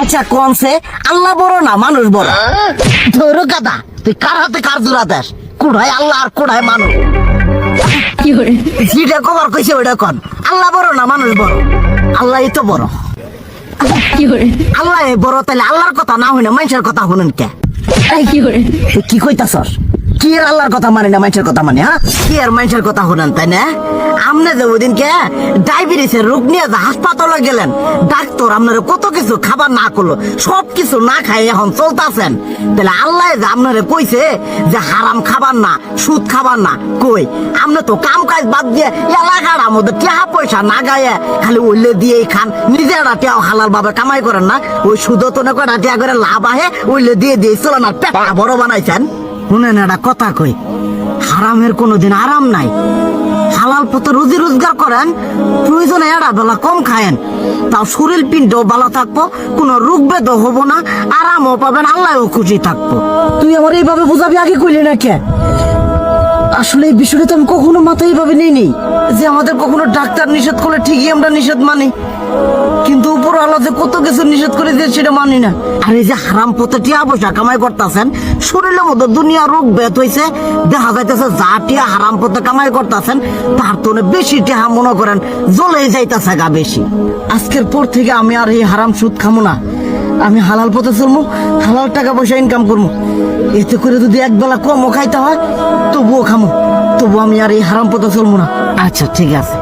আচ্ছা কমছে আল্লাহ বড় না মানুষ বড়? ধরো গাদা, তুই কার হাতে কার জোড়া দেশ? কুড়াই আল্লাহ আর কুড়াই মানুষ। যেটা কবার কইছে ওইটা কন। আল্লাহ বড় না মানুষ বড়? আল্লাহই তো বড়। আল্লাহ বড়, তাহলে আল্লাহর কথা না হইনা মানুষের কথা শুনেন কে? তুই কি কইতাছস? কি এর আল্লাহর কথা মানে না মানুষের কথা মানে? হ্যাঁ, কি আর মানুষের কথা শুনেন তাই না? আমনে যে ওইদিনকে ডায়াবেটিসের রোগ নিয়ে যে হাসপাতালে গেলেন, ডাক্তার আপনার কত কিছু খাবার না করলো, সব কিছু না খাই এখন চলতেছেন, তাহলে আল্লাহ যে আপনারে কইছে যে হারাম খাবার না, সুদ খাবার না, কই আপনি তো কাম কাজ বাদ দিয়ে এলাকার মধ্যে টাকা পয়সা না গায়ে খালি ওইলে দিয়েই খান, নিজেরা টিয়াও হালাল ভাবে কামাই করেন না, ওই সুদও তো না কটা টিয়া করে লাভ আহে ওইলে দিয়ে দিয়ে চলে না, পেট বড় বানাইছেন। শুনেন একটা কথা কই, হারামের কোনোদিন আরাম নাই। হালাল পথে রুজি রোজগার করেন, প্রয়োজনে এড়া বেলা কম খায়েন, তাও শরীর পিণ্ডও ভালো থাকবো, কোনো রোগ বেদও হবো না, আরামও পাবেন, আল্লাহও খুশি থাকবো। তুই আমার এইভাবে বুঝাবি আগে কইলি না কে? আসলে এই বিষয়টা তো আমি কখনো মাথায় এইভাবে নিইনি যে আমাদের কখনো ডাক্তার নিষেধ করলে ঠিকই আমরা নিষেধ মানি, কিন্তু উপর আল্লাহ যে কত কিছু নিষেধ করে দিয়ে সেটা মানি না। আর এই যে হারাম পথে টিয়া পয়সা কামাই করতেছেন, শরীরের মধ্যে দুনিয়া রোগ বেত হয়েছে, দেখা যাইতেছে যা টিয়া হারাম পথে কামাই করতেছেন তার তো বেশি টিয়া মনে করেন জ্বলে যাইতেছে গা বেশি। আজকের পর থেকে আমি আর এই হারাম সুদ খামো না, আমি হালাল পথে চলবো, হালাল টাকা পয়সা ইনকাম করবো। এতে করে যদি একবেলা কমও খাইতে হয় তবুও খামো, তবু আমি আর এই হারাম পথে চলবো না। আচ্ছা ঠিক আছে।